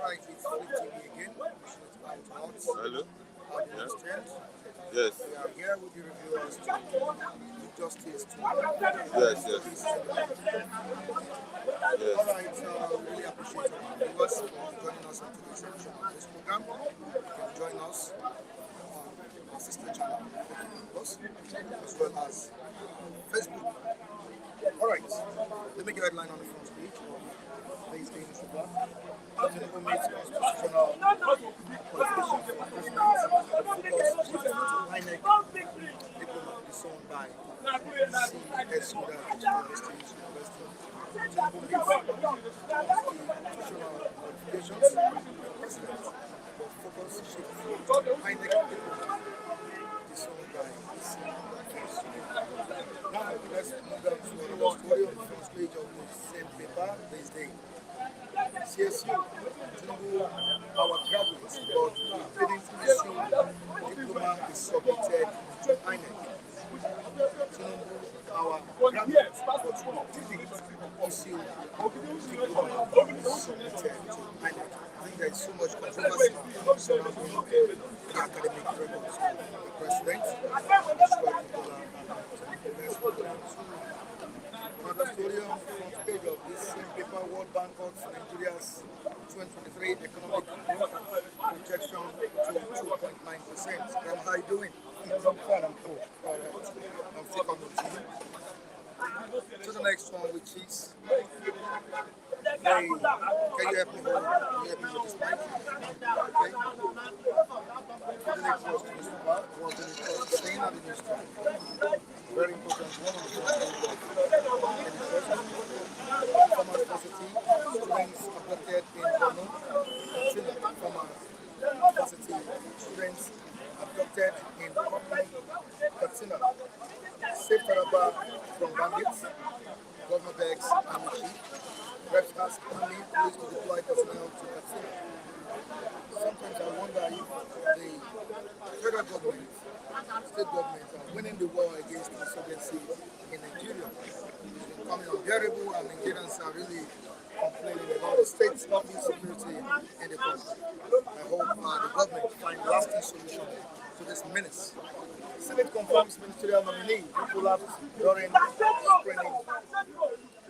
right, it's 50 again. Hello? Yeah? Strength. Yes. We are here with the reviewers to do justice to Yes, yes. All Yes. right, we really appreciate our viewers for joining us on today's edition of this program. You can join us on our sister channel, Plus, as well as Facebook. All right, let me get a headline on the front page of today's Daily Program. Tinubu meets constitutional qualification for president. Focus shifts to INEC diploma disowned by CS Sudan University. Tinubu meets constitutional qualifications for president. But focus shifts to INEC diploma disowned by CS Sudan. Now, let's move on to another story on the front page of the same paper this day. CSU, Tinubu, our graduates, but we didn't issue diploma is submitted to INEC. Tinubu, our graduates, but we didn't issue diploma is submitted to INEC. I think there is so much controversy surrounding the academic records of the president. Another story on the front page of this same paper, World Bank cuts Nigeria's 2023 economic growth projection to 2.9%. How are you doing? I'm fine, I'm cool. All right. I'm still on the team. To the next one, which is, can you help me with this mic? Okay. To the next one, Mr. Park, what the news is saying on the news story. Very important one on the front page of Farmers Positive, students abducted in Borno, Farmers Positive, students abducted in Borno, Katsina. Safe Taraba from bandits, Governor begs Army chief, reps ask Army police to deploy personnel to Katsina. Sometimes I wonder if the federal government, state government are winning the war against insurgency in Nigeria. It's becoming unbearable and Nigerians are really complaining about the state of insecurity in the country. I hope the government find lasting solution to this menace. Senate confirms ministerial nominee who collapsed during screening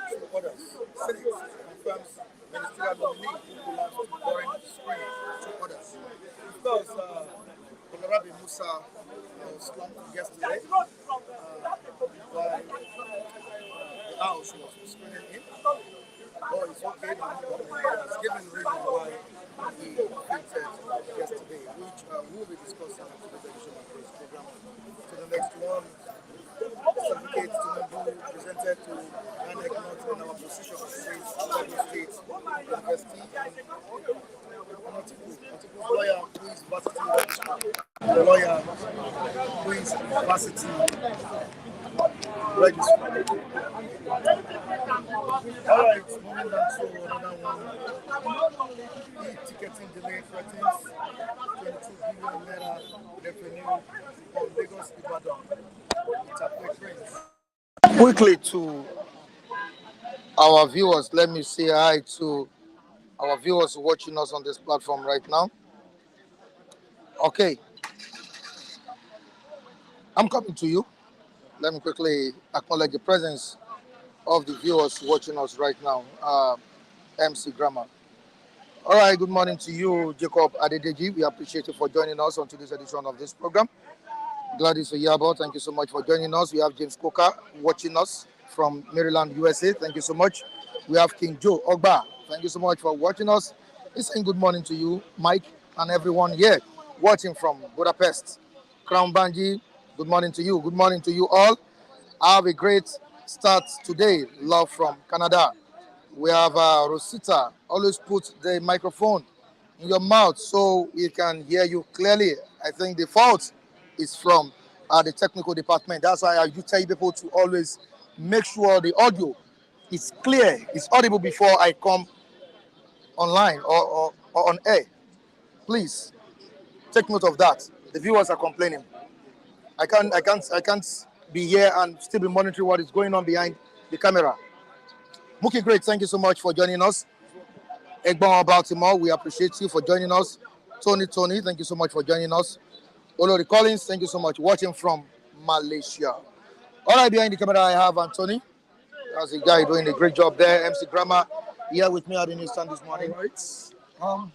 to others. Senate confirms ministerial nominee who collapsed during screening to others. Of course, Honorable Musa was slumped yesterday by the House was screening him. Oh, it's okay now. It's given reason why he fainted yesterday, which we'll be discussing in today's edition of this program. To the next one, certificates to Tinubu presented to INEC not in our position, says Federal State University. Article's lawyer who is varsity, the lawyer who is varsity registrar. All right, moving on to another one. E-ticketing delay threatens 22 billion naira revenue on Lagos Ibadan. Quickly to our viewers, let me say hi to our viewers watching us on this platform right now. Okay, I'm coming to you. Let me quickly acknowledge the presence of the viewers watching us right now. MC Grammar. All right, good morning to you, Jacob Adedeji. We appreciate you for joining us on today's edition of this program. Gladys Oyabo, thank you so much for joining us. We have James Coker watching us from Maryland, USA. Thank you so much. We have King Joe Ogba. Thank you so much for watching us. He's saying good morning to you, Mike, and everyone here watching from Budapest. Crown Banji, good morning to you. Good morning to you all. Have a great start today. Love from Canada. We have Rosita. Always put the microphone in your mouth so we can hear you clearly. I think the fault is from the technical department. That's why I do tell people to always make sure the audio is clear, it's audible before I come online or on air. Please take note of that. The viewers are complaining. I can't be here and still be monitoring what is going on behind the camera. Mookie Great, thank you so much for joining us. Egbon Baltimore, we appreciate you for joining us. Tony, thank you so much for joining us. Olori Collins, thank you so much. Watching from Malaysia. All right, behind the camera, I have Anthony. That's a guy doing a great job there. MC Grammar here with me at the newsstand this morning. All right.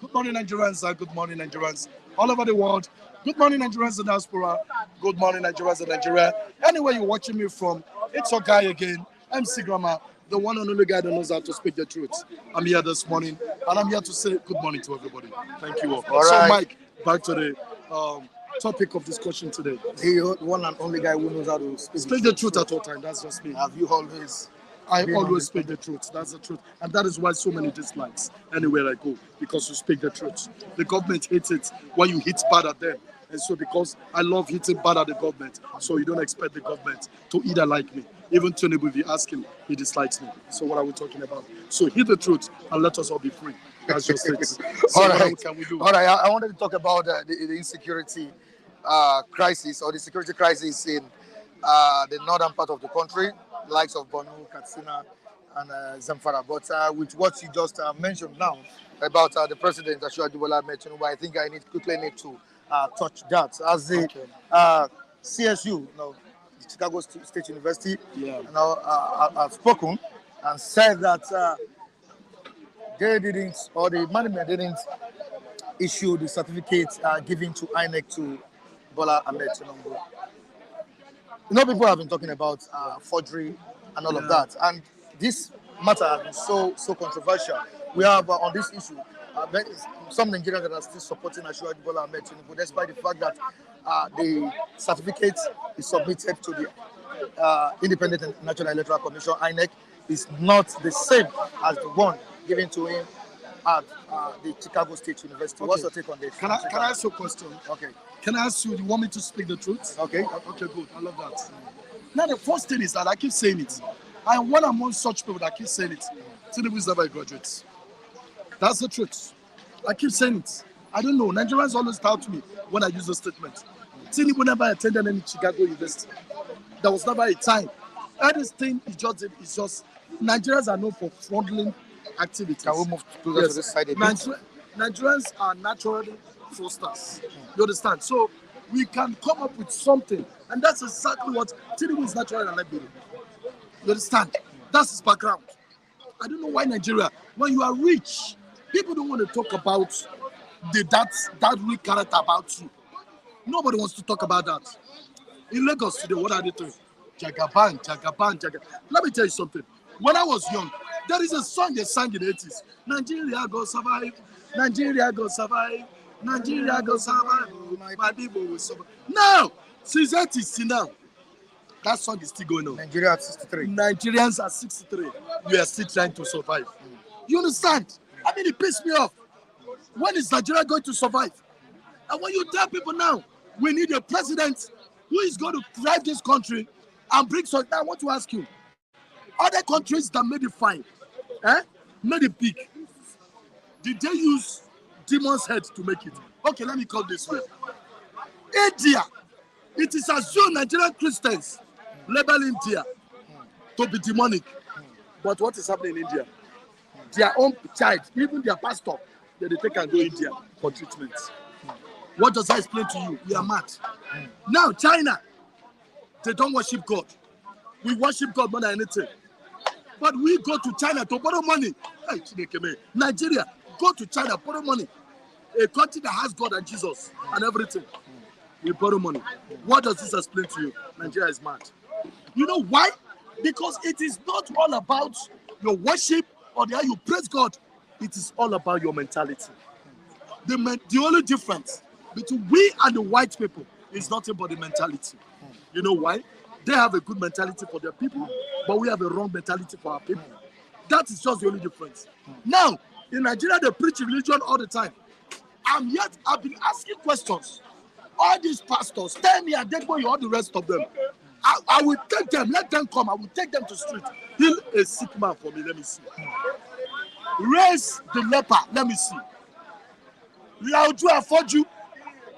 Good morning, Nigerians. Good morning, Nigerians. All over the world. Good morning, Nigerians in diaspora. Good morning, Nigerians in Nigeria. Anywhere you're watching me from, it's your guy again, MC Grammar, the one and only guy that knows how to speak the truth. I'm here this morning, and I'm here to say good morning to everybody. Thank you all. All So, right. Mike, back to the topic of discussion today. The one and only guy who knows how to Speak the truth at all times. That's just me. Have you always? I always speak the truth. That's the truth. And that is why so many dislikes anywhere I go, because you speak the truth. The government hates it when you hit bad at them. And so because I love hitting bad at the government, so you don't expect the government to either like me. Even Tony, if you ask him, he dislikes me. So what are we talking about? So hit the truth and let us all be free. That's just it. So All what right. can we do? All right. I wanted to talk about the insecurity crisis or the security crisis in the northern part of the country, likes of Borno, Katsina, and Zamfara. But with what you just mentioned now about the president, Ashwaju Bola Ahmed Tinubu, I think I quickly need to touch that. As the CSU, you know, the Chicago State University, Yeah. you know, have spoken and said that they didn't, or the management didn't issue the certificate given to INEC to Bola Ahmed Tinubu. You know, people have been talking about forgery and all of that, and this matter has been so controversial. We have on this issue some Nigerians that are still supporting Ashwaju Bola Ahmed Tinubu, despite the fact that the certificate is submitted to the Independent and National Electoral Commission (INEC) is not the same as the one given to him at the Chicago State University. What's your take on this? Can I ask you a question? Okay. Can I ask you, do you want me to speak the truth? Okay. Okay, good. I love that. Now, the first thing is that I keep saying it. I am one among such people that keep saying it. Tinubu is never a graduate. That's the truth. I keep saying it. I don't know. Nigerians always doubt me when I use the statement. Tinubu never attended any Chicago University. There was never a time. Everything is just Nigerians are known for fraudulent activities. Can we move closer to this side a bit? Nigerians are naturally fraudsters. You understand? So we can come up with something, and that's exactly what Tinubu is naturally an ability. You understand? That's his background. I don't know why Nigeria, when you are rich, people don't want to talk about that real character about you. Nobody wants to talk about that. In Lagos today, what are they doing? Jagaban. Let me tell you something. When I was young, there is a song they sang in the 80s. Nigeria go survive. Nigeria go survive. Nigeria go survive. My people will survive. Now, since 80s till now, that song is still going on. Nigeria at 63. Nigerians are 63. We are still trying to survive. You understand? I mean, it pissed me off. When is Nigeria going to survive? And when you tell people now, we need a president who is going to drive this country and bring something. Now, I want to ask you, other countries that made it fine, made it big, did they use demon's head to make it? Okay, let me call this way. India, it is assumed Nigerian Christians label India to be demonic. But what is happening in India? Their own child, even their pastor, they take and go India for treatment. What does that explain to you? We are mad. Now, China, they don't worship God. We worship God more than anything. But we go to China to borrow money. Hey, Nigeria, go to China, borrow money. A country that has God and Jesus and everything. We borrow money. What does this explain to you? Nigeria is mad. You know why? Because it is not all about your worship or the how you praise God. It is all about your mentality. The only difference between we and the white people is nothing but the mentality. You know why? They have a good mentality for their people, but we have a wrong mentality for our people. That is just the only difference. Now, in Nigeria, they preach religion all the time. And yet, I've been asking questions. All these pastors, tell me and Degbo, all the rest of them. I will take them, let them come. I will take them to the street. Heal a sick man for me, let me see. Raise the leper, let me see. Laudu Afoju,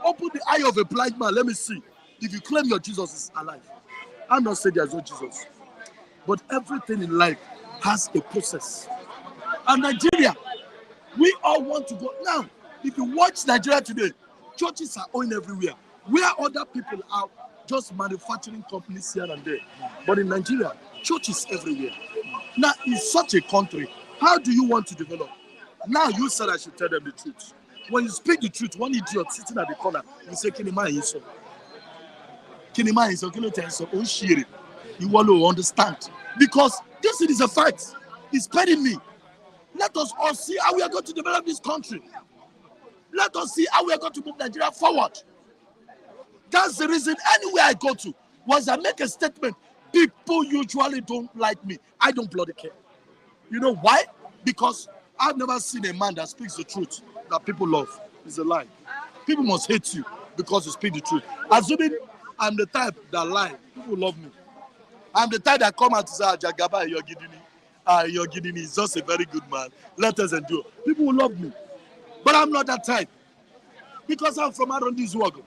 open the eye of a blind man, let me see. If you claim your Jesus is alive. I'm not saying there's no Jesus. But everything in life has a process. And Nigeria, We all want to go. Now, if you watch Nigeria today, churches are owned everywhere. Where other people are just manufacturing companies here and there. But in Nigeria, churches everywhere. Now, in such a country, how do you want to develop? Now, you said I should tell them the truth. When you speak the truth, one idiot sitting at the corner, you say, Kinima is so. Kinima is so. You want to understand. Because this is a fact. It's paining me. Let us all see how we are going to develop this country. Let us see how we are going to move Nigeria forward. That's the reason anywhere I go to, once I make a statement, people usually don't like me. I don't bloody care. You know why? Because I've never seen a man that speaks the truth that people love. It's a lie. People must hate you because you speak the truth. Assuming I'm the type that lie, people love me. I'm the type that come out to say, Jagaba, you're kidding me. You're kidding me. He's just a very good man. Let us endure. People will love me. But I'm not that type. Because I'm from around this world.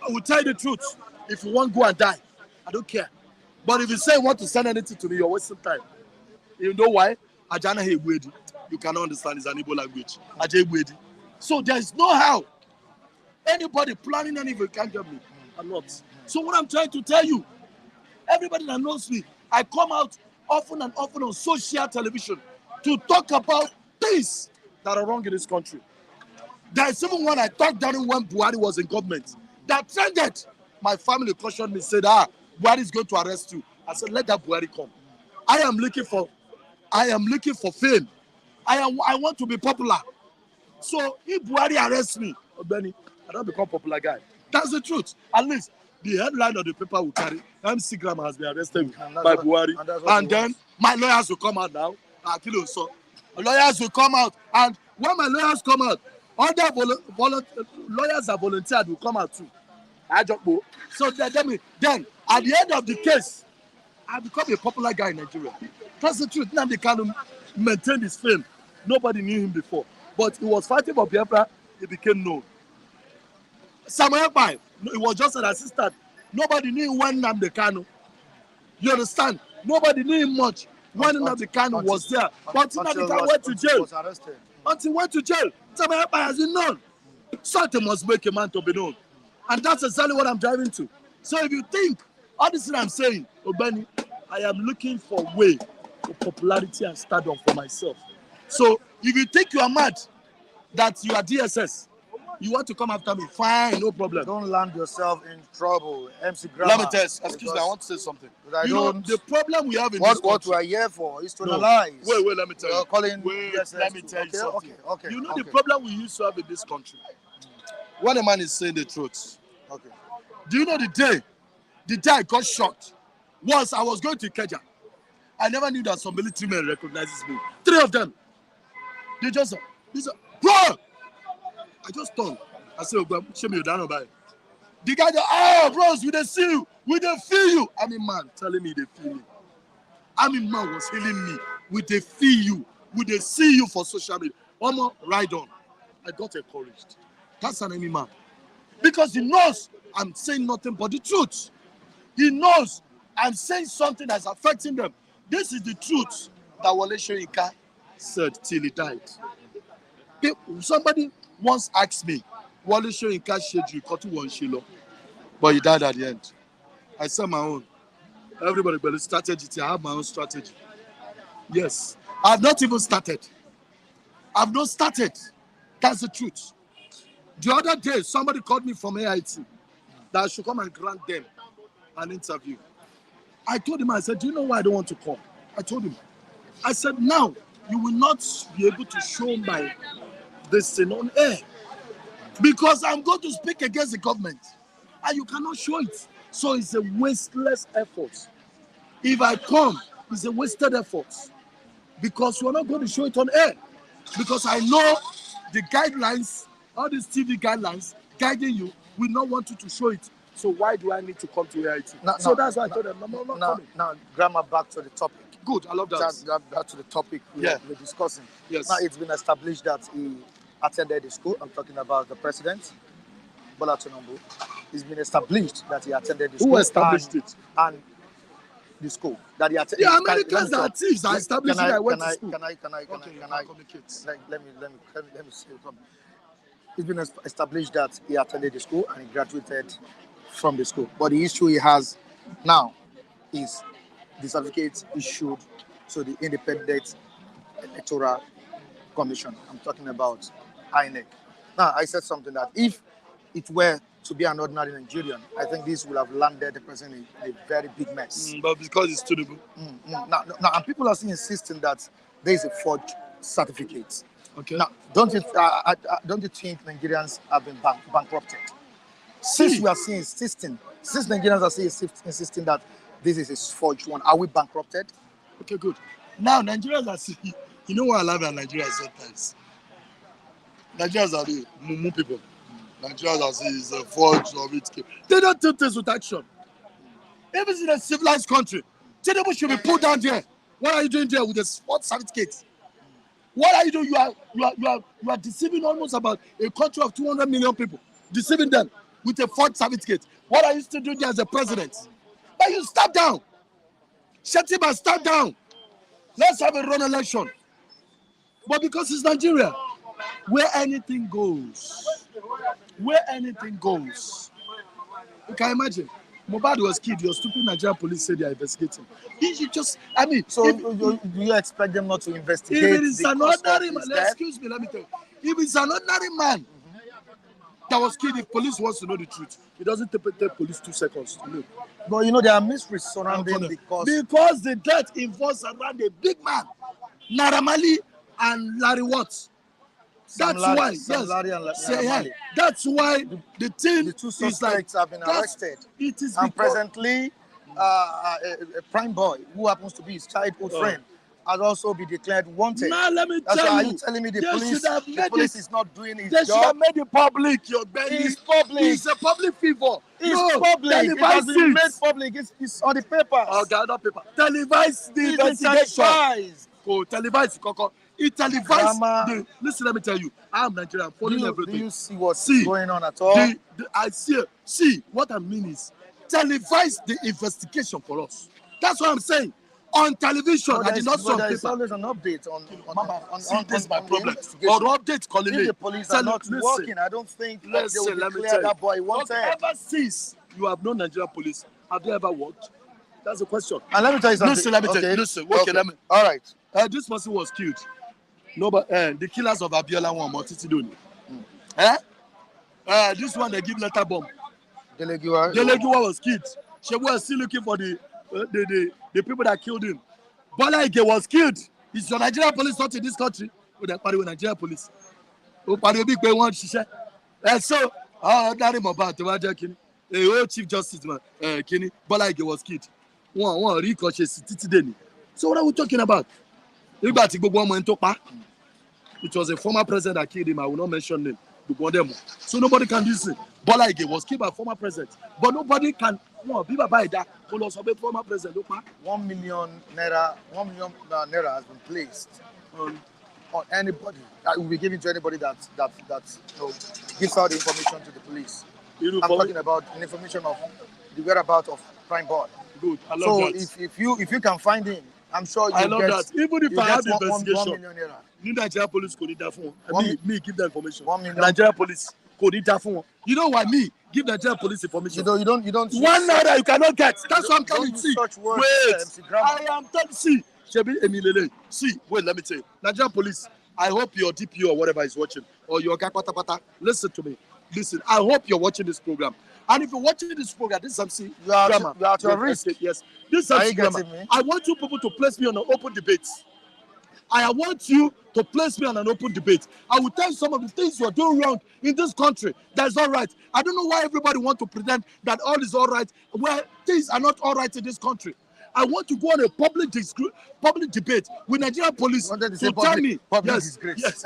I will tell you the truth. If you want to go and die, I don't care. But if you say you want to send anything to me, you're wasting time. You know why? Ajana Hebwedi. You cannot understand. It's an Igbo language. Ajebwedi. So there's no how. Anybody planning anything can get me. I'm not. So what I'm trying to tell you, everybody that knows me, I come out often and often on social television to talk about things that are wrong in this country. There's even one I talked down when Buhari was in government that trended. My family cautioned me, said, Buhari is going to arrest you. I said, let that Buhari come. I am looking for fame. I want to be popular. So if Buhari arrests me, Benny, I don't become popular guy. That's the truth. At least the headline of the paper will carry MC Graham has been arrested by Buhari. And then my lawyers will come out now. Lawyers will come out. And when my lawyers come out, other lawyers that volunteered will come out too. So then at the end of the case, I become a popular guy in Nigeria. That's the truth. Now they can maintain his fame. Nobody knew him before. But he was fighting for Biafra, he became known. Samuel Pai, he was just an assistant. Nobody knew him when Nnamdi Kanu. You understand? Nobody knew him much when Nnamdi Kanu was there. But Nnamdi Kanu went to jail. Until he went to jail, Samuel Pai has been known. Something must make a man to be known. And that's exactly what I'm driving to. So if you think, all this thing I'm saying, Obeni, I am looking for a way for popularity and stardom for myself. So if you think you are mad, that you are DSS, you want to come after me, fine, no problem. Don't land yourself in trouble, MC Grammar. Let me tell you, excuse me, I want to say something. You know, the problem we have in this country, what we are here for is to analyze. Wait, let me tell you. Let me tell you something. Okay. You know the problem we used to have in this country? When a man is saying the truth. Okay. Do you know the day I got shot? Once I was going to Ikeja. I never knew that some military men recognizes me. 3 of them. They said, bro! I just turned. I said, show me your down about it. The guy said, bros, we don't see you. We don't feel you. I mean, man, telling me they feel me. I mean, man was healing me. We they feel you. We they see you for social media. Omo, ride on. I got encouraged. That's an enemy man. Because he knows I'm saying nothing but the truth. He knows I'm saying something that's affecting them. This is the truth that Wole Soyinka said till he died. Somebody once asked me, Wole Soyinka said you got to one shilo, but he died at the end. I said my own. Everybody but the strategy. I have my own strategy. Yes. I've not even started. I've not started. That's the truth. The other day, somebody called me from AIT that I should come and grant them an interview. I told him, I said, do you know why I don't want to come? I told him. I said, now, you will not be able to show my this thing on air. Because I'm going to speak against the government. And you cannot show it. So it's a wasteless effort. If I come, it's a wasted effort. Because you're not going to show it on air. Because I know the guidelines, all these TV guidelines guiding you, will not want you to show it. So why do I need to come to AIT? That's why I told them, I'm not coming. Now, Grammar, back to the topic. Good, I love that. Back to the topic we're discussing. Yes. Now, it's been established that he attended the school. I'm talking about the president, Bola Tinubu. It's been established that he attended the school. Who established it? And the school that The Americans are thieves are establishing I went to school. Can I Communicate. let me say something. It's been established that he attended the school and he graduated from the school. But the issue he has now is the certificate issued to the Independent Electoral Commission. I'm talking about INEC. Now, I said something that if it were to be an ordinary Nigerian, I think this would have landed the person in a very big mess. But because it's tunable. Now, and people are still insisting that there is a forged certificate. Okay. Now, don't you think Nigerians have been bankrupted? Since we are still insisting, since Nigerians are still insisting that this is a forged one, are we bankrupted? Okay, good. Now, Nigerians are seeing, you know what I love about Nigerians sometimes? Nigerians are the mumu people. Nigerians are saying it's a forged or it. They don't take this with action. If it's in a civilized country, Tinubu should be put down there. What are you doing there with a sports certificate? What are you doing? You are deceiving almost about a country of 200 million people, deceiving them with a forged certificate. What are you still doing there as a president? But you step down. Shetima, step down. Let's have a run election. But because it's Nigeria, where anything goes, you can imagine. Mohbad was killed. Your stupid Nigerian police said they are investigating. You just, I mean, so do you expect them not to investigate? If it is an ordinary man, excuse me, let me tell you. If it's an ordinary man that was killed, if police wants to know the truth, it doesn't take police 2 seconds to know. But you know there are mysteries surrounding because the death involves around a big man, Naira Marley and Larry Watts. That's why the two suspects have been arrested. It is and presently a prime boy who happens to be his childhood friend has also been declared wanted. Now let me tell you, are you telling me the police is not doing his job? They should have made it public. Your belly is public. It's a public figure. It's public. It has been made public. It's on the papers. Oh, the paper. Televise the investigation. Televise, Coco. It televised. Listen, let me tell you. I'm Nigerian. I'm following everything. Do you see what's going on at all? I see. What I mean is, televise the investigation for us. That's what I'm saying. On television, I did not see on paper. There's always an update on this is my problem. Or update calling me. If the police are not working, I don't think they will declare that boy wanted. Ever since you have known Nigerian police, have they ever worked? That's the question. And let me tell you something. Listen, let me tell you. Listen, okay. All right. This person was killed. No, but the killers of Abiola one more Titi Doni. This one they give letter bomb. Delegiwa was killed. She was still looking for the people that killed him. Bola Ige was killed. Is your Nigerian police not in this country? With the party with Nigerian police. Who party big boy one shisha. So ordinary Mohbad to waja kini. Chief Justice man kini. Bola Ige was killed. One ricochet Titi Deni. So what are we talking about? It was a former president that killed him. I will not mention name. So nobody can do this. Bola Ige was killed by a former president. But nobody can. Former president. 1 million naira has been placed on anybody. That will be given to anybody that gives out the information to the police. I'm talking about the information of the whereabouts of prime boy. Good. I love that. So if you can find him, I'm sure I love that. Even if I have the investigation, 1 million naira. Nigeria police could need that for me give the information. 1 million. Nigeria police could need that for. You know why me give Nigeria police information? You don't. 1 naira you cannot get. That's what I'm telling you. Wait, I am telling. See, wait. Let me tell you. Nigeria police. I hope your DPO or whatever is watching, or your guy pata. Listen to me. Listen. I hope you're watching this program. And if you're watching this program, this is MC Grammar. You are at your risk. Yes. This is MC Grammar. I want you people to place me on an open debate. I want you to place me on an open debate. I will tell you some of the things you are doing wrong in this country that's all right. I don't know why everybody wants to pretend that all is all right, where things are not all right in this country. I want to go on a public debate with Nigerian police to tell me. Yes.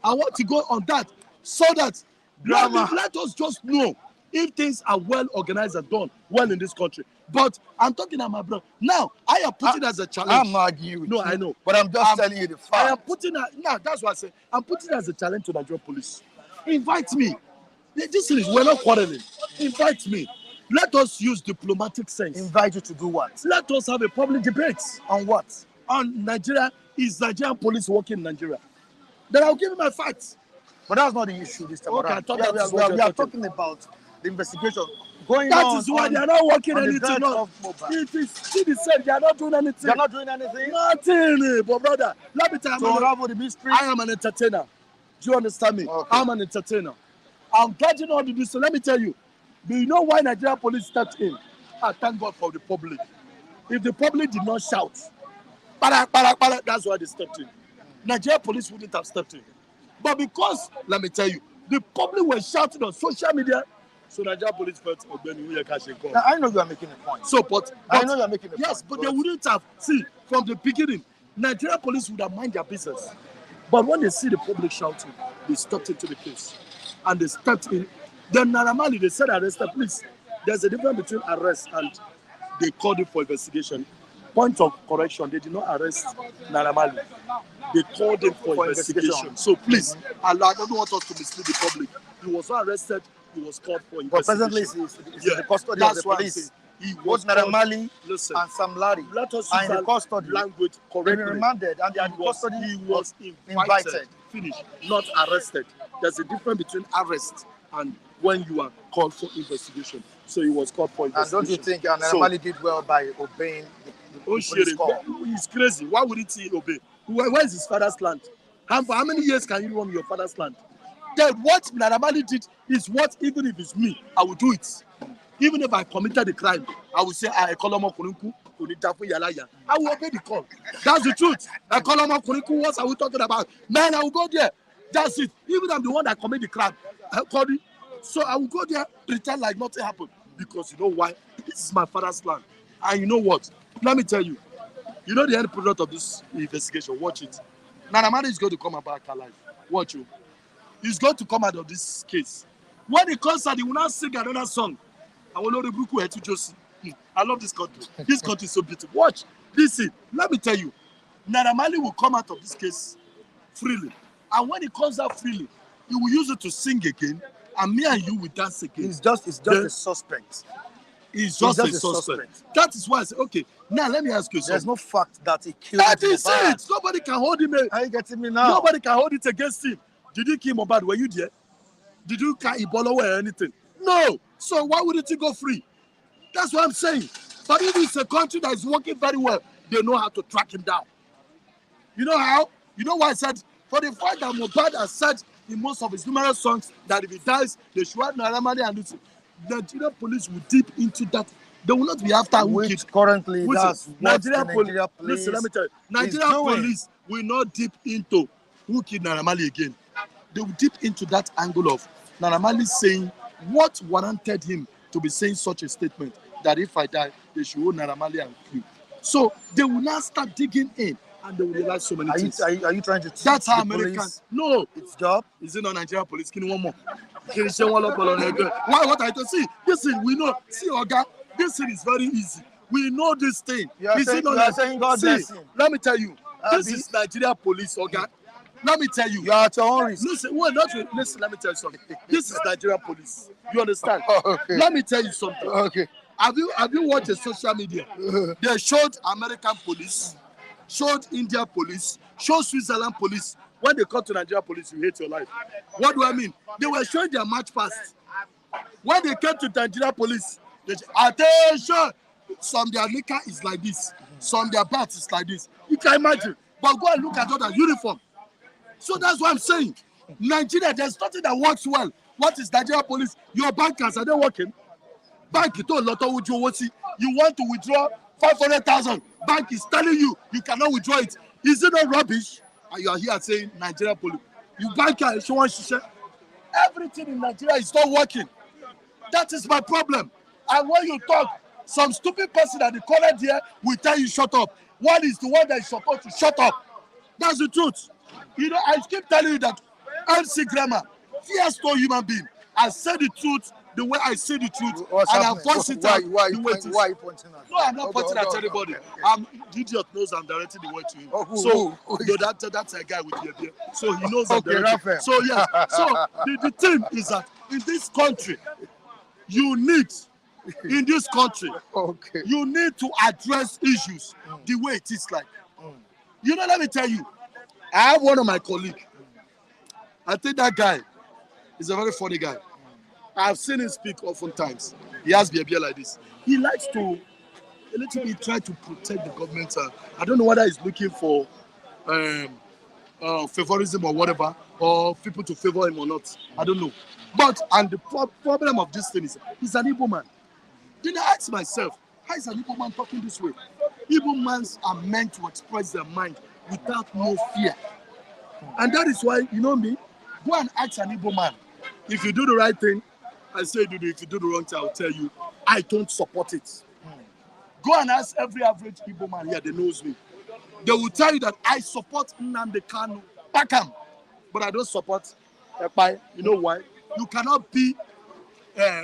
I want to go on that so that let us just know if things are well organized and done well in this country. But I'm talking about my brother. Now, I am putting it as a challenge. I'm not arguing with you. I know. But I'm just telling you the fact. I am putting it, now, that's what I say. I'm putting it as a challenge to Nigerian police. Invite me. This is, we're not quarreling. Invite me. Let us use diplomatic sense. Invite you to do what? Let us have a public debate On what? on Nigeria. Is Nigerian police working in Nigeria? Then I'll give you my facts. But that's not the issue this time Okay, I around. thought We are, that is we what are, we you're are talking. talking about the investigation going That on. is why on, they are not working on the anything. death No. of Mohbad. It is still the same. They are not doing anything. They are not doing anything Nothing. But brother, let me tell to you, unravel the mystery. I am an entertainer. Do you understand me? Okay. I'm an entertainer. I'm getting all the this. So let me tell you, do you know why Nigerian police stepped in? I thank God for the public. If the public did not shout, para, para, para, that's why they stepped in. Nigerian police wouldn't have stepped in. But because, let me tell you, the public were shouting on social media, so Nigerian police felt, oh, Benny, we are catching call. Now, I know you are making a point. So, but I know you are making a yes, point. but they wouldn't have. See, from the beginning, Nigerian police would have mind their business. But when they see the public shouting, they stepped into the case. And they stepped in. Then Naramali, they said arrested. Please, there's a difference between arrest and they called it for investigation. Point of correction, they did not arrest Naramali. They called him for investigation. So please, Allah, I don't want us to mislead the public. He was not arrested, he was called for investigation. But presently, it's in the custody of That's the what I'm police. saying. He Both was Naira called- Marley Listen, and Sam Larry let us are use in the that custody. language They've correctly. been remanded and they are in the custody. He was of- invited. Finish, not arrested. There's a difference between arrest and when you are called for investigation. So he was called for And investigation. don't you think Naira Marley did well by obeying the Oh, police shit, call? he's crazy. Why wouldn't he obey? Where is his father's land? For how many years can you run your father's land? Then what Naramali did is what, even if it's me, I will do it. Even if I committed a crime, I will say, I Ekolomo Kurinku, Kunitafu Yalaya. I will obey the call. That's the truth. Ekolomo Kurinku, what are we talking about? Man, I will go there. That's it. Even if I'm the one that committed the crime. So I will go there, pretend like nothing happened. Because you know why? This is my father's land. And you know what? Let me tell you. You know the end product of this investigation. Watch it. Naramali is going to come back alive. Watch you. He's going to come out of this case. When he comes out, he will now sing another song. I will know the book where to just. I love this country. This country is so beautiful. Watch. Listen. Let me tell you. Naramali will come out of this case freely. And when he comes out freely, he will use it to sing again. And me and you will dance again. It's just a suspect. He's just a a suspect. That is why I say, okay, now let me ask you There's something. no fact that he killed That is Mohbad. it. Nobody can hold him. Are you getting me now? Nobody can hold it against him. Did you kill Mohbad? Were you there? Did you carry Ebola or anything? No. So why wouldn't he go free? That's what I'm saying. But if it's a country that is working very well, they know how to track him down. You know how? You know why I said? For the fact that Mohbad has said in most of his numerous songs that if he dies, they should have Naira Marley and listen. The Nigerian police will deep into that. They will not be after who Which killed. currently Listen, that's what Nigerian the police. Nigeria police Listen, let me tell you. is Nigerian doing. police will not deep into who killed Naira Marley again. They will deep into that angle of Naira Marley saying what warranted him to be saying such a statement that if I die, they should hold Naira Marley and kill. So they will now start digging in and they will realize so many things. Are you trying to teach That's how the American. police No, its job? is it not Nigerian police? Can you one more? Can you say one more? Why? What I to see? This thing we know. See, Oga, this thing is very easy. We know this thing. You are Is saying- it not you are like- saying God see, bless him. let me tell you. This Abi? is Nigeria police, Oga. Let me tell you. You are at your own risk. Listen, well, not really. Listen, let me tell you something. This is Nigerian police. You understand? Okay. Let me tell you something. Okay. Have you watched the social media? They showed American police, showed India police, showed Switzerland police. When they come to Nigeria police, you hate your life. What do I mean? They were showing their march past. When they came to Nigeria police, they say, attention! Some their liquor is like this. Some their belt is like this. You can imagine. But go and look at other uniform. So that's what I'm saying. Nigeria, there's nothing that works well. What is Nigeria police? Your bankers, are they working? Bank you told Lotto would you want to withdraw 500,000. Bank is telling you you cannot withdraw it. Is it not rubbish? And you are here saying Nigeria police. You banker, everything in Nigeria is not working. That is my problem. And when you talk, some stupid person at the corner there will tell you shut up. One is the one that is supposed to shut up. That's the truth. You know, I keep telling you that MC Grammar, fierce no human being. I say the truth the way I say the truth, What's and I happening? voice it out Why the way it is. are you pointing at? No, I'm not pointing at anybody. The idiot knows I'm directing the word to him. So that's a guy with the beard. So he knows I'm Okay, directing. Raphael. So yeah. So the thing is that in this country, you need in this country. Okay. You need to address issues the way it is like. You know, let me tell you, I have one of my colleagues. I think that guy is a very funny guy. I've seen him speak oftentimes. He has behavior like this. He likes to a little bit try to protect the government. I don't know whether he's looking for um, favorism or whatever, or people to favor him or not. I don't know. But and the problem of this thing is he's an Igbo man. Then I ask myself, how is an Igbo man talking this way? Igbo mans are meant to express their mind without no fear. And that is why, you know me, go and ask an Igbo man. If you do the right thing, I say do. If you do the wrong thing, I'll tell you, I don't support it. Go and ask every average Igbo man here that knows me. They will tell you that I support Nnamdi Kanu, Bakam, but I don't support Ekpai. You know why? You cannot be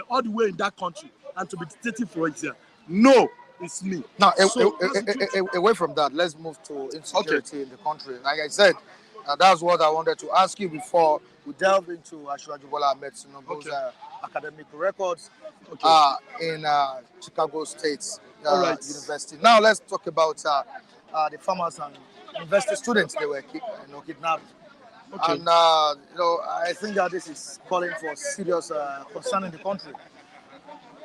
all the way in that country and to be dictating for it here. No, it's me. Now, So, away from that, let's move to insecurity in the country. Like I said, that's what I wanted to ask you before we delve into Asiwaju Bola Ahmed Tinubu's academic records in Chicago State University. Now, let's talk about the farmers and university students they were kidnapped. Okay. And I think that this is calling for serious concern in the country.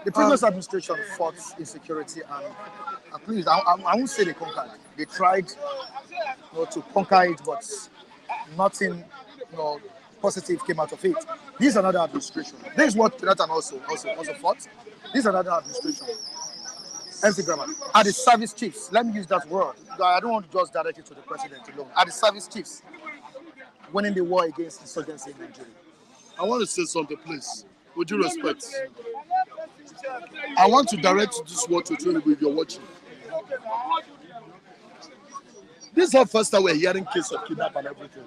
The previous administration fought insecurity, and please, I won't say they conquered. They tried to conquer it, but nothing positive came out of it. This is another administration. This is what Jonathan also fought. This is another administration. MC Grammar are the service chiefs. Let me use that word. I don't want to just direct it to the president alone. Are the service chiefs winning the war against insurgency in Nigeria? I want to say something, please. With due respect, I want to direct this word to Tinubu if you're watching. This is the first time we're hearing case of kidnap and everything.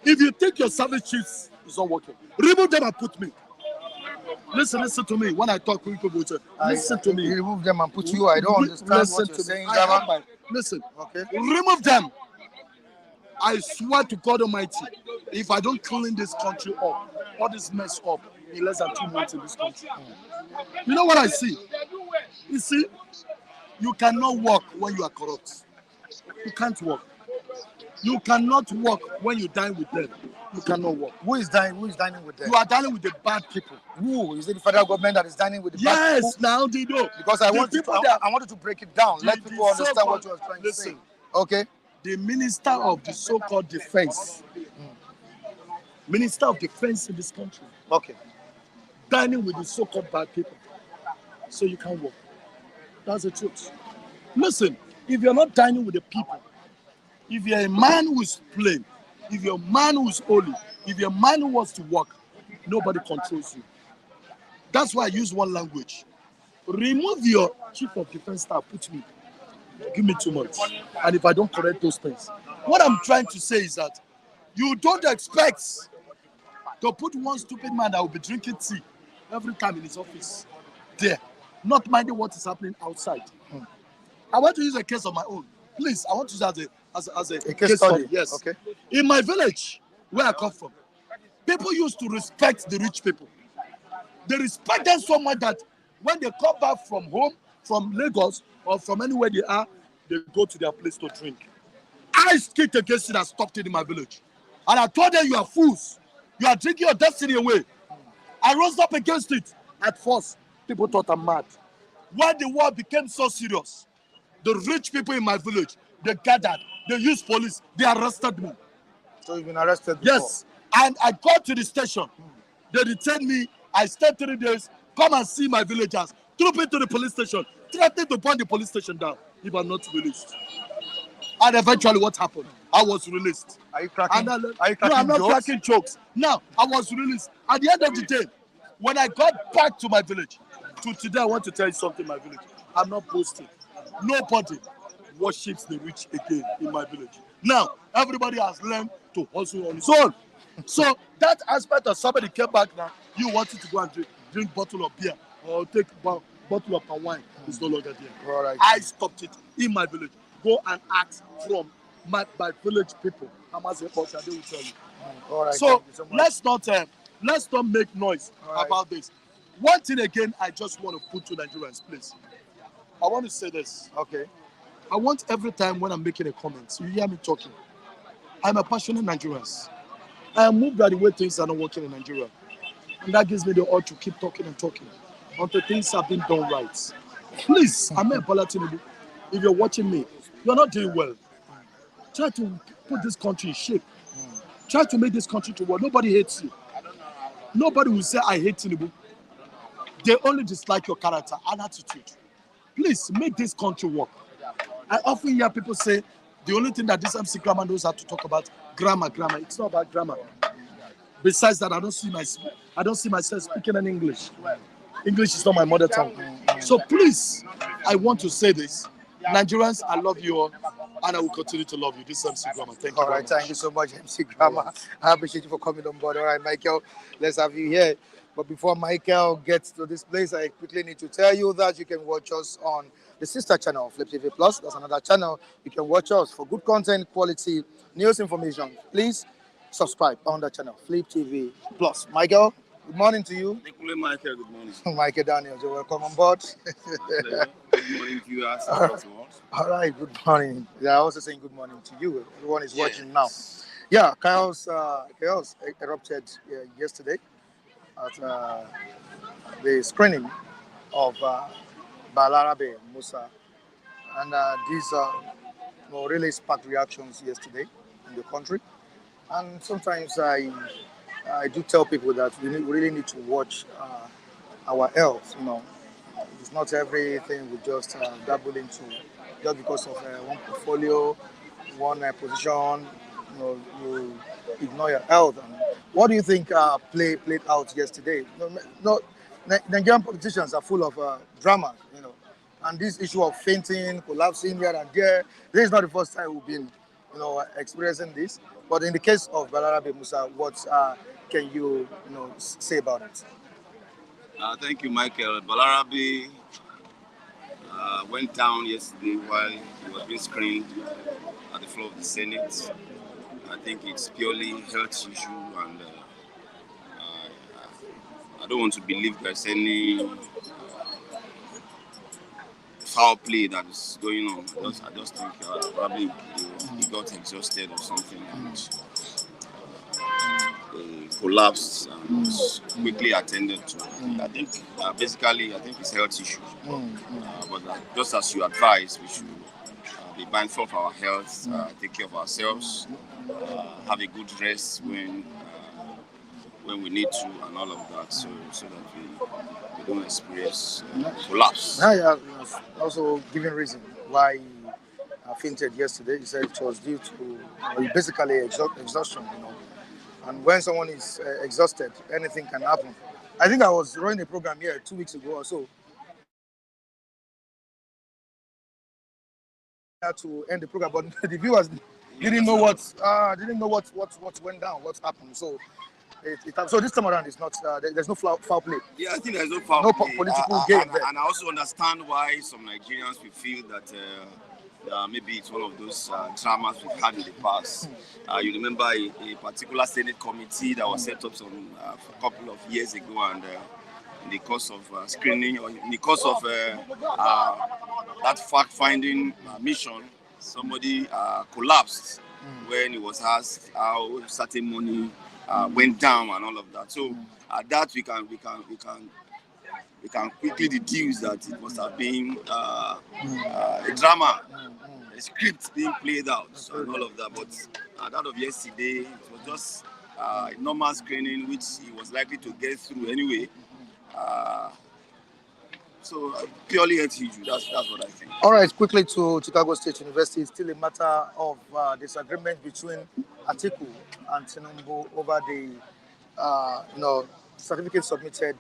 If you think your service chiefs is not working, remove them and put me. Listen to me. When I talk, listen to me. Remove them and put you. I don't understand what you're saying. Listen. Okay. Remove them. I swear to God Almighty, if I don't clean this country up, all this mess up in less than 2 months in this country. You know what I see? You see, you cannot work when you are corrupt. You can't work. You cannot work when you dine with them. You cannot work. Who is dining with them? You are dining with the bad people. Who? Is it the federal government that is dining with the bad people? Yes, now they know. Because I wanted to break it down. Let people understand what you are trying to say. Okay. The Minister of the so-called defense. Minister of Defense in this country. Okay. Dining with the so-called bad people. So you can't work. That's the truth. Listen, if you're not dining with the people, if you're a man who is plain, if you're a man who is holy, if you're a man who wants to work, nobody controls you. That's why I use one language. Remove your chief of defense staff, put me. Give me 2 months. And if I don't correct those things, what I'm trying to say is that you don't expect to put one stupid man that will be drinking tea every time in his office there, not minding what is happening outside. I want to use a case of my own. Please, I want to use it as a case study. Yes. Okay. In my village, where I come from, people used to respect the rich people. They respect them so much that when they come back from home, from Lagos, or from anywhere they are, they go to their place to drink. I kicked against it and stopped it in my village. And I told them, you are fools. You are drinking your destiny away. I rose up against it. At first, people thought I'm mad. When the war became so serious, the rich people in my village, they gathered, they used police, they arrested me. So you've been arrested before? Yes. And I got to the station. They detained me. I stayed 3 days. Come and see my villagers. Troop into the police station. Threatened to burn the police station down if I'm not released. And eventually what happened? I was released. Are you cracking? No, I'm not cracking jokes. Now, I was released. At the end of the day, when I got back to my village, to today I want to tell you something in my village. I'm not boasting. Nobody worships the rich again in my village. Now, everybody has learned to hustle on his own. So that aspect of somebody came back now, you wanted to go and drink bottle of beer or take bottle of wine, is no longer there. Right. I stopped it in my village. Go and ask from my village people. How much they will tell you. All right. So let's not make noise about this. One thing again, I just want to put to Nigerians, please. I want to say this. Okay. I want every time when I'm making a comment, you hear me talking. I'm a passionate Nigerian. I am moved by the way things are not working in Nigeria. And that gives me the urge to keep talking and talking until things have been done right. Please, I'm a Tinubu. If you're watching me, you're not doing well. Try to put this country in shape. Try to make this country to work. Nobody hates you. Nobody will say, I hate Tinubu. They only dislike your character and attitude. Please, make this country work. I often hear people say, the only thing that this MC grammar knows how to talk about, grammar. It's not about grammar. Besides that, I don't see myself speaking in English. English is not my mother tongue. So please, I want to say this. Nigerians, I love you all, and I will continue to love you. This is MC Grammar. Thank you. All right, thank you so much, MC Grammar. I appreciate you for coming on board. All right, Michael, let's have you here. But before Michael gets to this place, I quickly need to tell you that you can watch us on the sister channel, Flip TV Plus. That's another channel. You can watch us for good content, quality, news information. Please subscribe on the channel, Flip TV Plus. Michael, good morning to you. Michael, good morning. Michael Daniels, you're welcome on board. Good morning to you. All right, good morning. Yeah, I also saying good morning to you. Everyone is watching now. Yeah, chaos erupted yesterday at the screening of Balarabe Musa, and these really sparked reactions yesterday in the country. And sometimes I do tell people that we really need to watch our health. It's not everything we just dabble into just because of one portfolio, one position. You ignore your health. And what do you think played out yesterday? Nigerian politicians are full of drama, and this issue of fainting, collapsing here and there. This is not the first time we've been, experiencing this. But in the case of Balarabe Musa, what can you, say about it? Thank you, Michael. Balarabe went down yesterday while he was being screened at the floor of the Senate. I think it's purely health issue, and I don't want to believe there's any foul play that is going on. I just think probably he got exhausted or something, and collapsed and was quickly attended to. I think basically it's health issues. But just as you advise, we should be mindful of our health, take care of ourselves, have a good rest when we need to, and all of that, so that we don't experience collapse. Yeah, also giving reason why he fainted yesterday. He said it was due to basically exhaustion. And when someone is exhausted, anything can happen. I think I was running a program here 2 weeks ago or so. I had to end the program, but the viewers didn't know what went down, what happened. So so this time around, it's not. There's no foul play. Yeah, I think there's no foul play. Political game there. And I also understand why some Nigerians will feel that maybe it's one of those dramas we've had in the past. You remember a particular Senate committee that was set up a couple of years ago, and in the course of screening, or in the course of that fact-finding mission, somebody collapsed when he was asked how certain money went down and all of that. So at that we can quickly deduce that it must have been a drama, a script being played out and all of that. But that of yesterday, it was just a normal screening which he was likely to get through anyway. So purely health issue, that's what I think. All right, quickly to Chicago State University. It's still a matter of disagreement between Atiku and Tinubu over the certificate submitted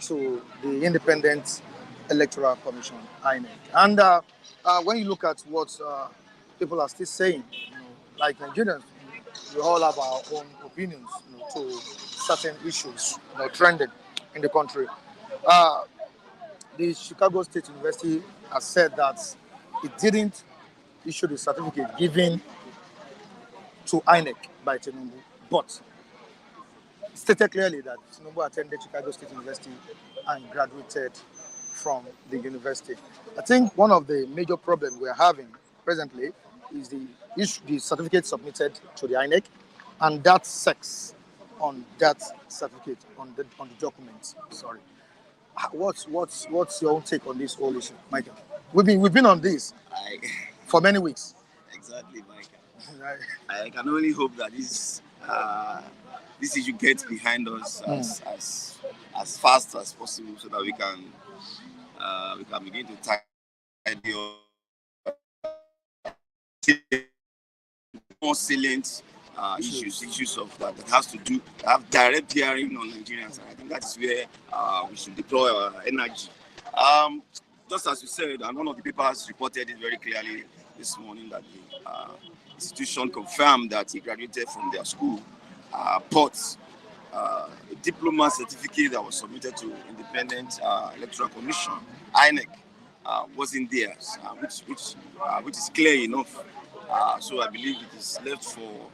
to the Independent Electoral Commission, INEC. And when you look at what people are still saying, like Nigerians, we all have our own opinions to certain issues trending in the country. The Chicago State University has said that it didn't issue the certificate given to INEC by Tinubu, but stated clearly that Tinubu attended Chicago State University and graduated from the university. I think one of the major problems we're having presently is the certificate submitted to the INEC and that sex on that certificate, on the documents. Sorry. What's your own take on this whole issue, Michael? We've been on this I, for many weeks. exactly, Mike. I can only hope that this issue gets behind us as fast as possible, so that we can begin to tidy up more salient issues of that has to do have direct bearing on Nigerians. And I think that's where we should deploy our energy. Just as you said, and one of the papers reported it very clearly this morning, that the institution confirmed that he graduated from their school, but a diploma certificate that was submitted to Independent Electoral Commission, INEC, wasn't theirs, which is clear enough. So I believe it is left for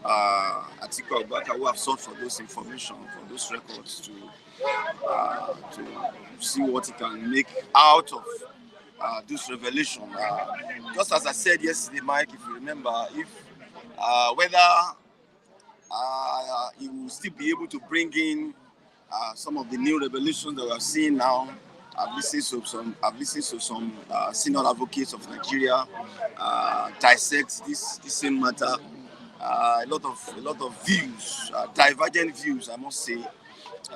Atiku Abubakar, who have sought for those information, for those records, to see what he can make out of this revelation. Just as I said yesterday, Mike, if you remember, if whether he will still be able to bring in some of the new revelations that we are seeing now. I've listened to some senior advocates of Nigeria dissect this same matter. A lot of views, divergent views, I must say.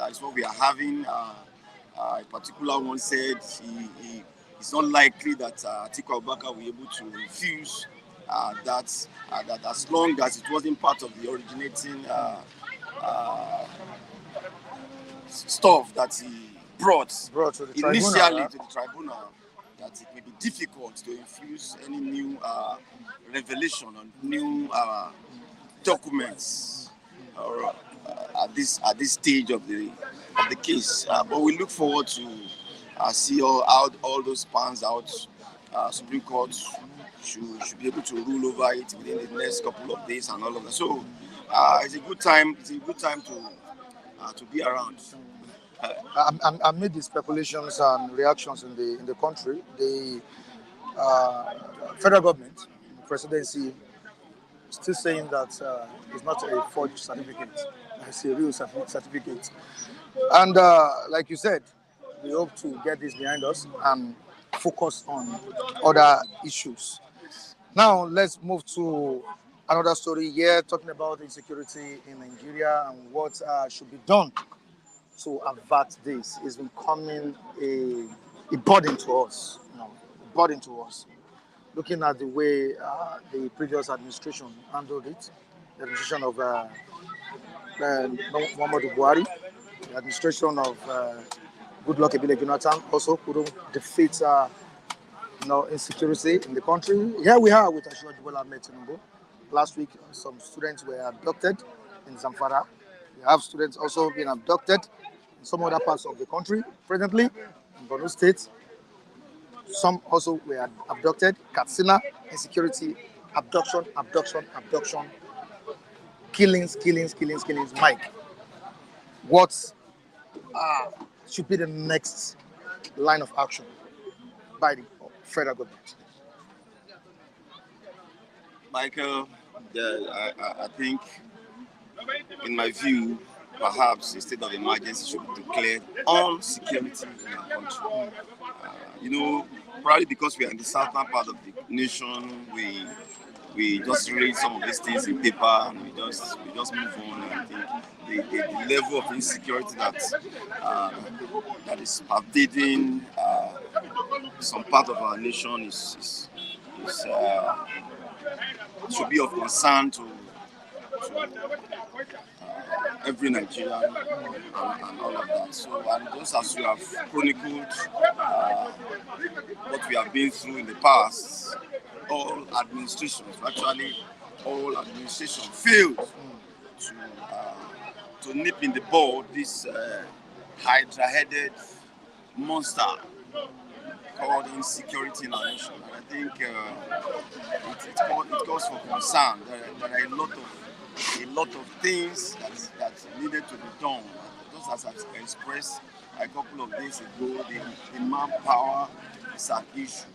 It's what we are having. A particular one said it's not likely that Atiku Abubakar will be able to refuse that as long as it wasn't part of the originating stuff that he brought to the initially tribunal, to the tribunal, that it may be difficult to infuse any new revelation or new documents or at this stage of the case. But we look forward to see how all those pans out. Supreme Court should be able to rule over it within the next couple of days and all of that. So it's a good time. It's a good time to be around. Amid the speculations and reactions in the country, the federal government, Presidency, is still saying that it's not a forged certificate, it's a real certificate. And like you said, we hope to get this behind us and focus on other issues. Now, let's move to another story here, talking about insecurity in Nigeria and what should be done to avert this. Is becoming a burden to us, a burden to us. Looking at the way the previous administration handled it, the administration of Muhammadu Buhari, the administration of Goodluck Ebele Jonathan also couldn't defeat insecurity in the country. Here we are with Asiwaju Bola Ahmed Tinubu. Last week, some students were abducted in Zamfara. We have students also being abducted in some other parts of the country. Presently, in Borno State, some also were abducted. Katsina, insecurity, abduction, killings. Mike, what should be the next line of action by the federal government? Michael, I think, in my view, perhaps a state of emergency should be declared on security in our country. Probably because we are in the southern part of the nation, we just read some of these things in paper and we just move on. And I think the level of insecurity that is pervading some part of our nation should be of concern to every Nigerian and all of that. So, and just as you have chronicled what we have been through in the past, all administrations failed to nip in the bud this hydra-headed monster called insecurity in our nation. And I think it calls for concern. There are a lot of a lot of things that needed to be done. Just as I expressed a couple of days ago, the manpower is an issue.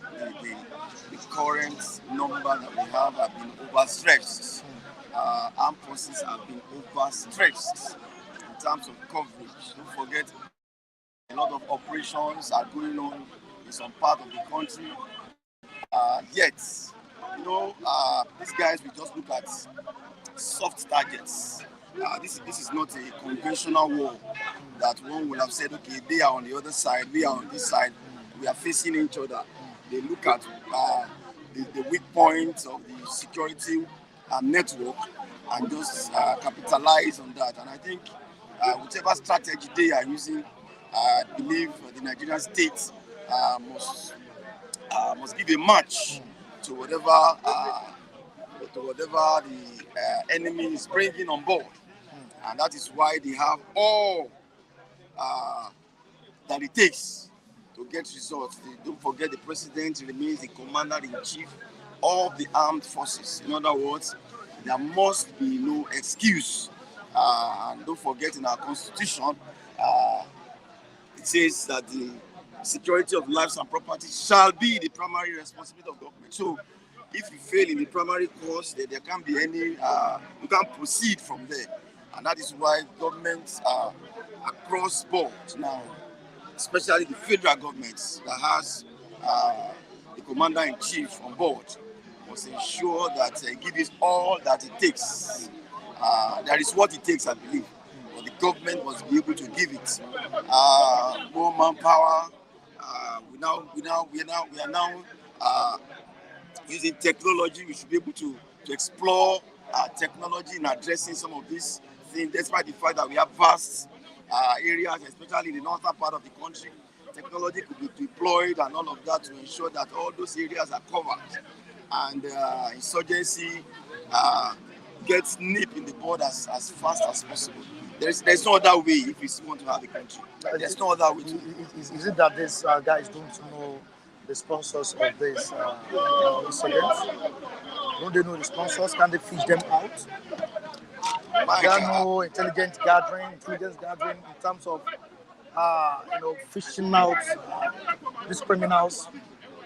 The current number that we have been overstretched. Armed forces have been overstretched in terms of coverage. Don't forget, a lot of operations are going on in some part of the country. Yet, these guys will just look at soft targets. This is not a conventional war that one will have said, okay, they are on the other side, we are on this side, we are facing each other. They look at the weak points of the security network and just capitalize on that. And I think whichever strategy they are using, I believe the Nigerian state must give a match to whatever the enemy is bringing on board, and that is why they have all that it takes to get results. Don't forget, the president remains the commander-in-chief of the armed forces. In other words, there must be no excuse. And don't forget, in our constitution, it says that the security of lives and property shall be the primary responsibility of government. So if you fail in the primary course, there can't be any, you can't proceed from there. And that is why governments are across board now, especially the federal government that has the commander-in-chief on board, must ensure that give it all that it takes. That is what it takes, I believe. But the government must be able to give it more manpower. We are now using technology. We should be able to explore technology in addressing some of these things, despite the fact that we have vast areas, especially in the northern part of the country. Technology could be deployed and all of that to ensure that all those areas are covered and insurgency gets nipped in the bud as fast as possible. There's no other way if we want to have a country. There's no other way. Is it that these guys don't know the sponsors of this incidents? Don't they know the sponsors? Can they fish them out? There are no intelligence gathering in terms of fishing out these criminals,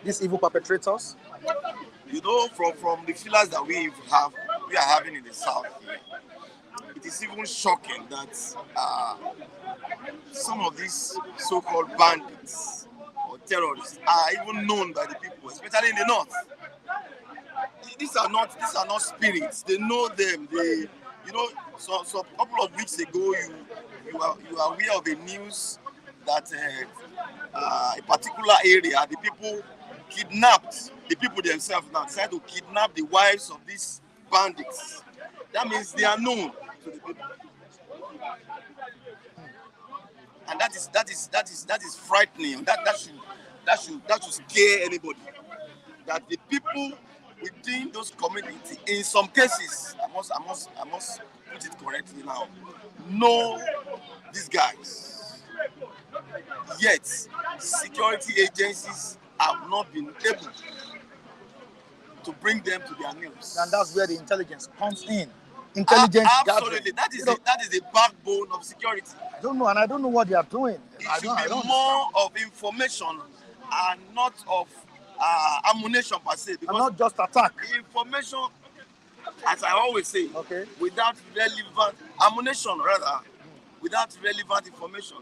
these evil perpetrators. From the feelers that we are having in the south here, it is even shocking that some of these so-called bandits or terrorists are even known by the people, especially in the north. These are not spirits. They know them. So a couple of weeks ago, you are aware of the news that a particular area, the people kidnapped the people themselves now, decided to kidnap the wives of these bandits. That means they are known to the people, and that is frightening. That should scare anybody. That the people within those communities, in some cases, I must put it correctly now, know these guys. Yet, security agencies have not been able to bring them to their names. And that's where the intelligence comes in. Intelligence absolutely. gathering. That is the backbone of security. I don't know what they are doing. It should be more of information and not of ammunition per se. And not just attack. Information, as I always say, without relevant ammunition, without relevant information,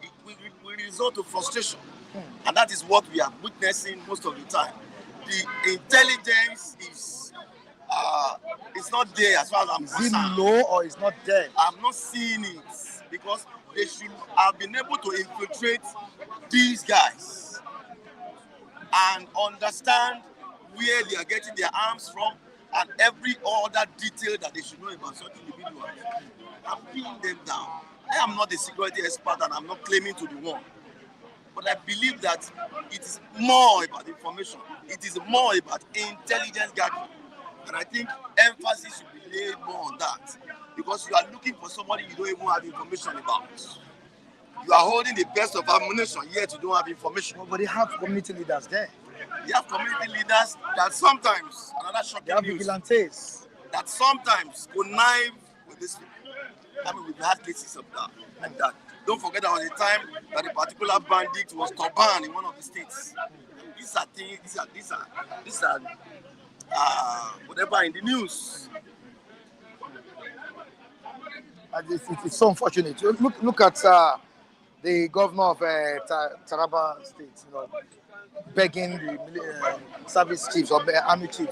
it will result to frustration. And that is what we are witnessing most of the time. The intelligence is it's not there as far as I'm concerned. Is it low or is not there? I'm not seeing it because they should have been able to infiltrate these guys and understand where they are getting their arms from and every other detail that they should know about such individuals. I'm pinning them down. I am not a security expert and I'm not claiming to be one. But I believe that it is more about information. It is more about intelligence gathering. And I think emphasis should be laid more on that. Because you are looking for somebody you don't even have information about. You are holding the best of ammunition, yet you don't have information. But they have community leaders there. They have community leaders that sometimes, another shocking they have news. Vigilantes. that sometimes connive with this. I mean, we've had cases of that like that. Don't forget there was a time that a particular bandit was turban in one of the states. These are things. These are whatever in the news. And it's so unfortunate. Look at the governor of Taraba State, begging the service chiefs or army chief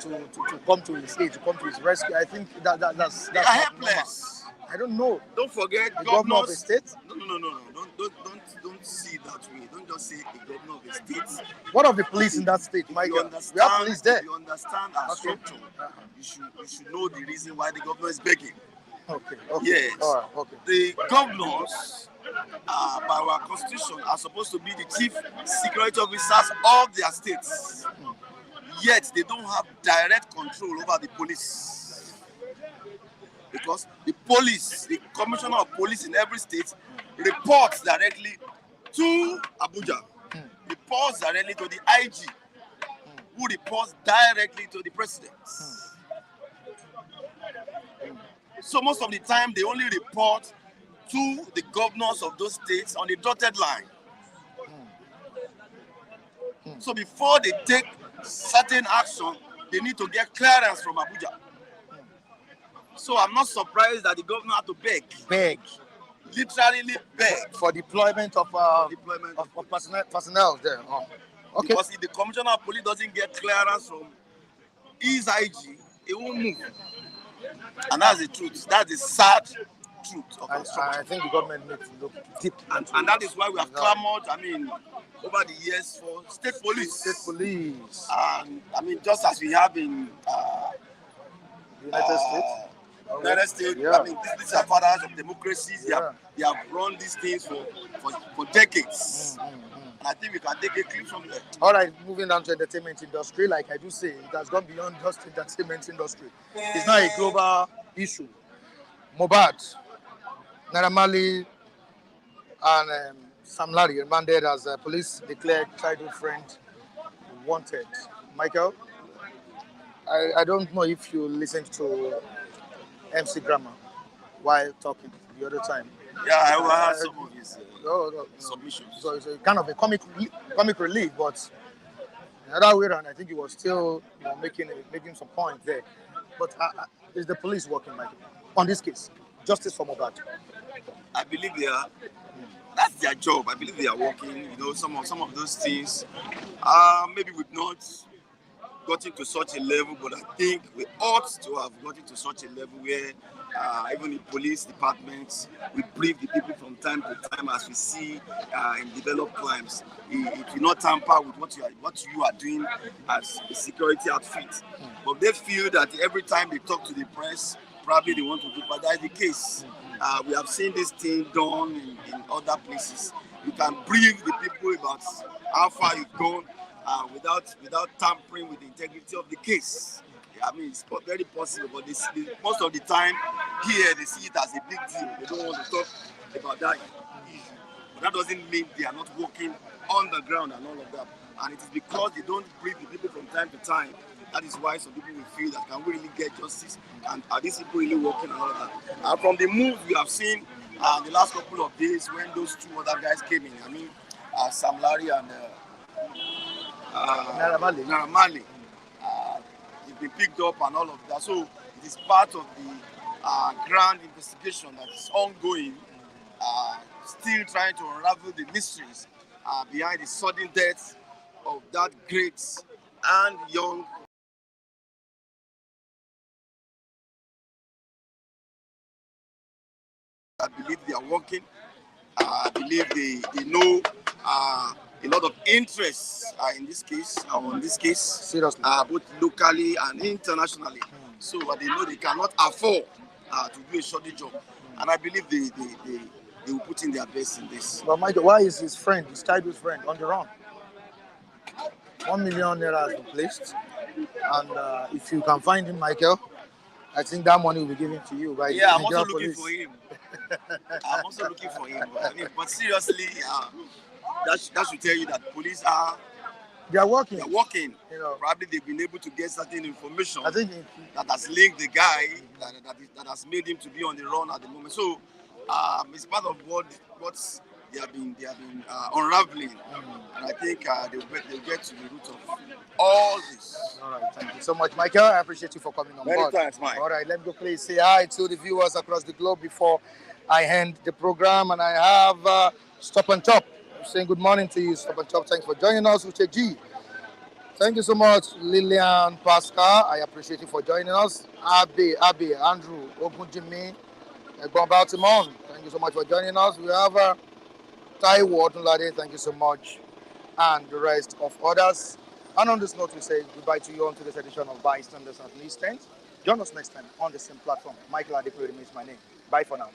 to come to his aid, to come to his rescue. I think that's They are not helpless. normal. I don't know. Don't forget The governor of a state. No. Don't see it that way. Don't just say the governor of a state. What of the police in that state, Michael? We have police there. If you understand our structure, you should know the reason why the governor is begging. Okay. Yes. All right. Okay. The governors, by our constitution, are supposed to be the chief security officers of their states. Yet they don't have direct control over the police. Because the police, the commissioner of police in every state, reports directly to Abuja, reports directly to the IG, who reports directly to the president. So most of the time, they only report to the governors of those states on the dotted line. So before they take certain action, they need to get clearance from Abuja. So I'm not surprised that the governor had to beg, literally beg for deployment of personnel there. Oh. Okay. Because if the commissioner of police doesn't get clearance from his IG, it won't move. And that's the truth. That's the sad truth of our structure. I think the government needs to look deep. And that is why we have clamored, over the years for state police. State police. And just as we have in United States. United States. Yeah. These are fathers of democracies. They have run these things for decades. And I think we can take a clip from there. All right, moving down to entertainment industry. Like I do say, it has gone beyond just entertainment industry. It's now a global issue. Mohbad, Naira Marley, and Sam Larry remanded as police declared childhood friend wanted. Michael, I don't know if you listened to MC Grammar while talking the other time. Yeah, I heard some of his submissions. So it's a kind of a comic relief, but the other way around, I think he was still making some points there. But is the police working, Michael, on this case? Justice for Mohbad. I believe they are. That's their job. I believe they are working. Some of those things. Maybe we've not gotten to such a level, but I think we ought to have gotten to such a level where even the police departments, we brief the people from time to time as we see in developed crimes. It will not tamper with what you are doing as a security outfit. But they feel that every time they talk to the press, probably they want to do, but that is the case. We have seen this thing done in other places. You can brief the people about how far you've gone without tampering with the integrity of the case. It's very possible, but most of the time here they see it as a big deal. They don't want to talk about that issue. But that doesn't mean they are not working on the ground and all of that. And it is because they don't brief the people from time to time. That is why some people will feel that can we really get justice, and are these people really working and all of that. From the moves we have seen the last couple of days when those two other guys came in, Sam Larry and Naira Marley, they've been picked up and all of that. So it is part of the grand investigation that is ongoing, still trying to unravel the mysteries behind the sudden death of that great and young I believe they are working. I believe they know a lot of interest in this case, on this case, seriously, both locally and internationally. So they know they cannot afford to do a shoddy job, and I believe they will put in their best in this. But Michael, why is his childhood friend, on the run? 1 million naira has been placed, and if you can find him, Michael, I think that money will be given to you by I'm Nigerian also looking police. for him. I'm also looking for him. But seriously, that should tell you that police are They are working. They're working. You know, Probably they've been able to get certain information I think that has linked the guy that has made him to be on the run at the moment. So it's part of what they have been unraveling, and I think they'll get to the root of all this. all right. Thank you so much, Michael. I appreciate you for coming on Many board. thanks, Mike. All right, let me go please say hi to the viewers across the globe before I end the program. And I have Stop and Chop. I'm saying good morning to you, Stop and Chop. Thanks for joining us, Uche G. Thank you so much, Lillian Pascal. I appreciate you for joining us. Abe, Andrew, Ogunjimi, Egbon Baltimore. Thank you so much for joining us. We have Taiwo Odunlade. Thank you so much. And the rest of others. And on this note, we say goodbye to you on today's edition of Bystanders at Least 10. Join us next time on the same platform. Michael Adepo remains my name. Bye for now.